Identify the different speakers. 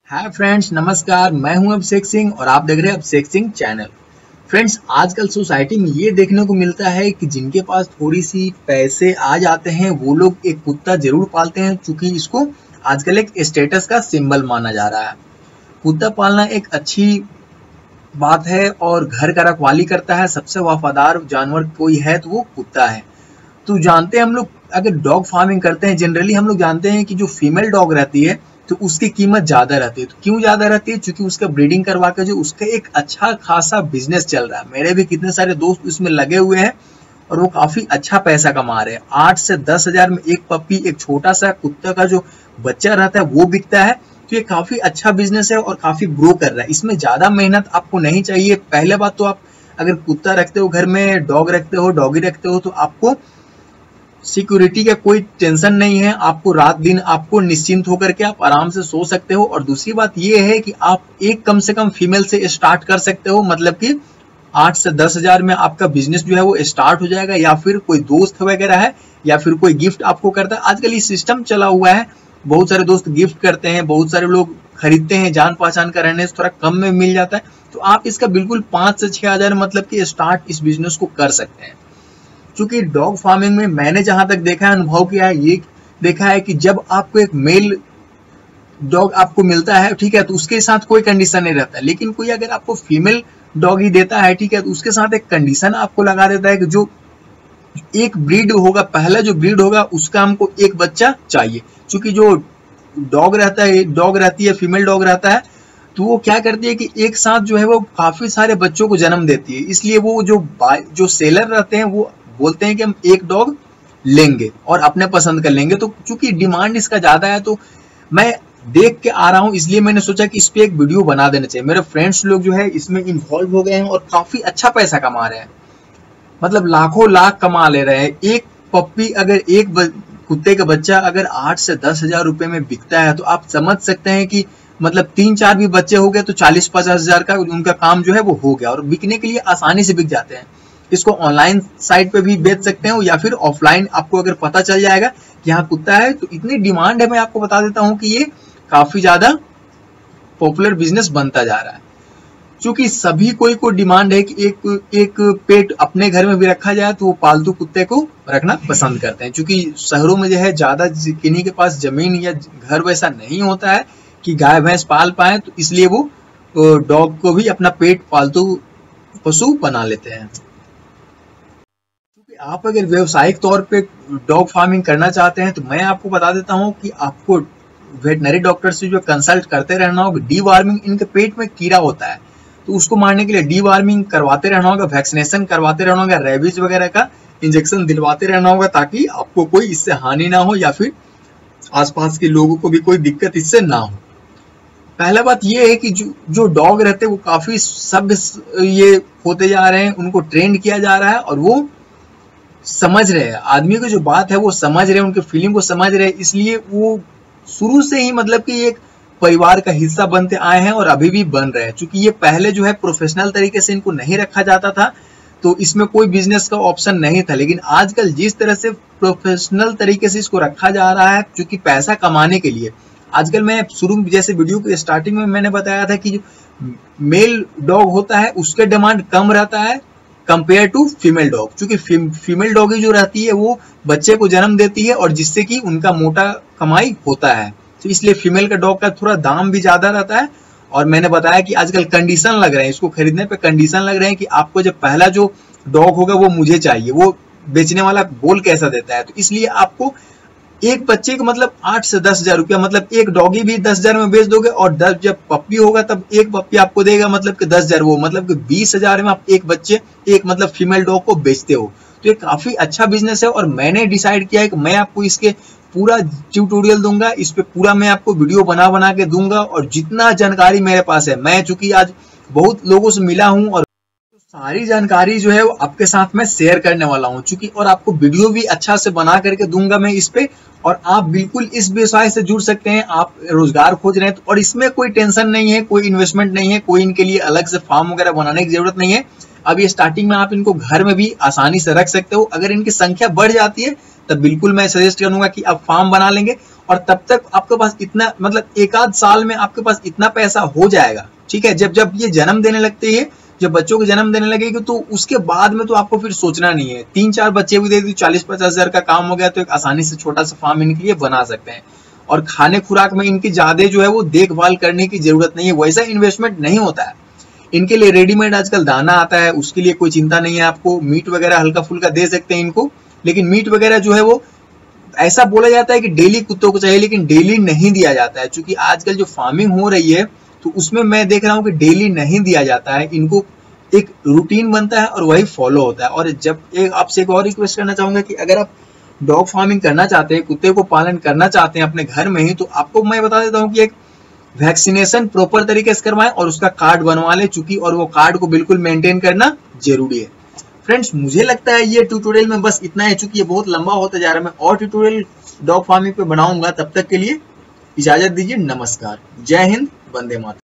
Speaker 1: Hi friends, नमस्कार। मैं हूं अभिषेक सिंह और आप देख रहे हैं अभिषेक सिंह चैनल। फ्रेंड्स, आजकल सोसाइटी में ये देखने को मिलता है कि जिनके पास थोड़ी सी पैसे आ जाते हैं वो लोग एक कुत्ता जरूर पालते हैं, क्योंकि इसको आजकल एक स्टेटस का सिंबल माना जा रहा है। कुत्ता पालना एक अच्छी बात है और घर का रखवाली करता है। सबसे वफादार जानवर कोई है तो वो कुत्ता है। तो जानते हैं हम लोग, अगर डॉग फार्मिंग करते हैं जनरली हम लोग जानते हैं कि जो फीमेल डॉग रहती है तो उसकी कीमत ज्यादा रहती है। तो क्यों ज्यादा रहती है? क्योंकि उसका ब्रीडिंग करवा के जो उसका एक अच्छा खासा बिजनेस चल रहा है। मेरे भी कितने सारे दोस्त उसमें लगे हुए हैं और वो काफी अच्छा पैसा कमा रहे हैं। 8 से 10 हजार में एक पप्पी, एक छोटा सा कुत्ता का जो बच्चा रहता है वो बिकता है। तो ये काफी अच्छा बिजनेस है और काफी ग्रो कर रहा है। इसमें ज्यादा मेहनत आपको नहीं चाहिए। पहले बात तो आप अगर कुत्ता रखते हो घर में, डॉग रखते हो, डॉगी रखते हो, तो आपको सिक्योरिटी का कोई टेंशन नहीं है। आपको रात दिन आपको निश्चिंत होकर के आप आराम से सो सकते हो। और दूसरी बात ये है कि आप एक कम से कम फीमेल से स्टार्ट कर सकते हो, मतलब कि 8 से 10 हजार में आपका बिजनेस जो है वो स्टार्ट हो जाएगा। या फिर कोई दोस्त वगैरह है या फिर कोई गिफ्ट आपको करता है। आजकल ये सिस्टम चला हुआ है, बहुत सारे दोस्त गिफ्ट करते हैं, बहुत सारे लोग खरीदते हैं, जान पहचान का रहने से थोड़ा कम में मिल जाता है। तो आप इसका बिल्कुल 5 से 6 हजार मतलब कि स्टार्ट इस बिजनेस को कर सकते हैं। क्योंकि डॉग फार्मिंग में मैंने जहां तक देखा है, अनुभव किया है, ये देखा है कि जब आपको एक मेल डॉग आपको मिलता है, ठीक है, तो उसके साथ कोई कंडीशन नहीं रहता। लेकिन कोई अगर आपको फीमेल डॉग ही देता है, ठीक है, तो उसके साथ एक कंडीशन आपको लगा देता है कि जो एक ब्रीड होगा, पहला जो ब्रीड होगा उसका हमको एक बच्चा चाहिए। क्योंकि जो डॉग रहता है, डॉग रहती है, फीमेल डॉग रहता है, तो वो क्या करती है कि एक साथ जो है वो काफी सारे बच्चों को जन्म देती है। इसलिए वो जो सेलर रहते हैं वो बोलते हैं कि हम एक डॉग लेंगे और अपने पसंद कर लेंगे। तो चूंकि डिमांड इसका ज्यादा है, तो मैं देख के आ रहा हूं, इसलिए मैंने सोचा कि इस पे एक वीडियो बना देना चाहिए। मेरे फ्रेंड्स लोग जो है इसमें इन्वॉल्व हो गए हैं और काफी अच्छा पैसा कमा रहे हैं, मतलब लाखों लाख कमा ले रहे हैं। एक पप्पी अगर कुत्ते का बच्चा अगर 8 से 10 हजार रुपए में बिकता है, तो आप समझ सकते हैं कि मतलब 3-4 भी बच्चे हो गए तो 40-50 हजार का उनका काम जो है वो हो गया। और बिकने के लिए आसानी से बिक जाते हैं। इसको ऑनलाइन साइट पे भी बेच सकते हैं या फिर ऑफलाइन आपको अगर पता चल जाएगा कि यहाँ कुत्ता है, तो इतनी डिमांड है, मैं आपको बता देता हूँ कि ये काफी ज्यादा पॉपुलर बिजनेस बनता जा रहा है। क्योंकि सभी कोई को डिमांड है कि एक पेट अपने घर में भी रखा जाए, तो वो पालतू कुत्ते को रखना पसंद करते हैं। क्योंकि शहरों में जो है ज्यादा किन्हीं के पास जमीन या घर वैसा नहीं होता है कि गाय भैंस पाल पाए, तो इसलिए वो डॉग को भी अपना पेट पालतू पशु बना लेते हैं। आप अगर व्यवसायिक तौर पे डॉग फार्मिंग करना चाहते हैं, तो मैं आपको बता देता हूं कि आपको वेटनरी डॉक्टर से जो कंसल्ट करते रहना होगा। डी वार्मिंग, इनके पेट में कीड़ा होता है तो उसको मारने के लिए डी वार्मिंग करवाते रहना होगा, वैक्सीनेशन करवाते रहना होगा, रेबीज वगैरह का इंजेक्शन दिलवाते रहना होगा, ताकि आपको कोई इससे हानि ना हो या फिर आसपास के लोगों को भी कोई दिक्कत इससे ना हो। पहला बात ये है कि जो डॉग रहते हैं वो काफी सभ्य ये होते जा रहे हैं, उनको ट्रेंड किया जा रहा है और वो समझ रहे हैं आदमी की जो बात है, वो समझ रहे हैं, उनके फीलिंग को समझ रहे हैं। इसलिए वो शुरू से ही मतलब कि एक परिवार का हिस्सा बनते आए हैं और अभी भी बन रहे हैं। क्योंकि ये पहले जो है प्रोफेशनल तरीके से इनको नहीं रखा जाता था, तो इसमें कोई बिजनेस का ऑप्शन नहीं था। लेकिन आजकल जिस तरह से प्रोफेशनल तरीके से इसको रखा जा रहा है, क्योंकि पैसा कमाने के लिए, आजकल मैं शुरू में जैसे वीडियो के स्टार्टिंग में मैंने बताया था कि जो मेल डॉग होता है उसके डिमांड कम रहता है कंपेयर टू फीमेल डॉग। क्योंकि फीमेल डॉगी जो रहती है वो बच्चे को जन्म देती है और जिससे कि उनका मोटा कमाई होता है, तो इसलिए फीमेल का डॉग का थोड़ा दाम भी ज्यादा रहता है। और मैंने बताया कि आजकल कंडीशन लग रहे हैं, इसको खरीदने पे कंडीशन लग रहे हैं कि आपको जब पहला जो डॉग होगा वो मुझे चाहिए, वो बेचने वाला बोल कैसा देता है। तो इसलिए आपको एक बच्चे को मतलब 8 से 10 हजार रुपया, मतलब एक डॉगी भी 10 हजार में बेच दोगे और 10 जब पप्पी होगा तब एक पप्पी आपको देगा, मतलब कि 10 हजार, वो मतलब कि 20 हजार में आप एक बच्चे, एक मतलब फीमेल डॉग को बेचते हो। तो ये काफी अच्छा बिजनेस है और मैंने डिसाइड किया है कि मैं आपको इसके पूरा ट्यूटोरियल दूंगा, इस पे पूरा मैं आपको वीडियो बना के दूंगा। और जितना जानकारी मेरे पास है, मैं चूंकि आज बहुत लोगों से मिला हूं और सारी जानकारी जो है वो आपके साथ में शेयर करने वाला हूं। चूंकि और आपको वीडियो भी अच्छा से बना करके दूंगा मैं इस पे, और आप बिल्कुल इस व्यवसाय से जुड़ सकते हैं। आप रोजगार खोज रहे हैं तो, और इसमें कोई टेंशन नहीं है, कोई इन्वेस्टमेंट नहीं है, कोई इनके लिए अलग से फार्म वगैरह बनाने की जरूरत नहीं है। अभी स्टार्टिंग में आप इनको घर में भी आसानी से रख सकते हो। अगर इनकी संख्या बढ़ जाती है तब बिल्कुल मैं सजेस्ट करूंगा कि आप फार्म बना लेंगे। और तब तक आपके पास इतना, मतलब एक आध साल में आपके पास इतना पैसा हो जाएगा, ठीक है। जब जब ये जन्म देने लगते हैं, जब बच्चों को जन्म देने लगेगी, तो उसके बाद में तो आपको फिर सोचना नहीं है। 3-4 बच्चे भी दे दी, 40-50 हजार का काम हो गया, तो एक आसानी से छोटा सा फार्म इनके लिए बना सकते हैं। और खाने खुराक में इनकी ज्यादा जो है वो देखभाल करने की जरूरत नहीं है, वैसा इन्वेस्टमेंट नहीं होता है। इनके लिए रेडीमेड आजकल दाना आता है, उसके लिए कोई चिंता नहीं है आपको। मीट वगैरह हल्का फुल्का दे सकते हैं इनको, लेकिन मीट वगैरह जो है वो ऐसा बोला जाता है कि डेली कुत्तों को चाहिए, लेकिन डेली नहीं दिया जाता है। क्योंकि आजकल जो फार्मिंग हो रही है तो उसमें मैं देख रहा हूँ कि डेली नहीं दिया जाता है, इनको एक रूटीन बनता है और वही फॉलो होता है। और जब आपसे एक और रिक्वेस्ट करना चाहूंगा कि अगर आप डॉग फार्मिंग करना चाहते हैं, कुत्ते को पालन करना चाहते हैं अपने घर में ही, तो आपको मैं बता देता हूँ कि एक वैक्सीनेशन प्रॉपर तरीके से करवाएं और उसका कार्ड बनवा लें, चूंकि और वो कार्ड को बिल्कुल मेंटेन करना जरूरी है। फ्रेंड्स, मुझे लगता है ये ट्यूटोरियल में बस इतना है, चूंकि ये बहुत लंबा होता जा रहा है। मैं और ट्यूटोरियल डॉग फार्मिंग पे बनाऊंगा, तब तक के लिए इजाजत दीजिए। नमस्कार, जय हिंद, वंदे मातरम।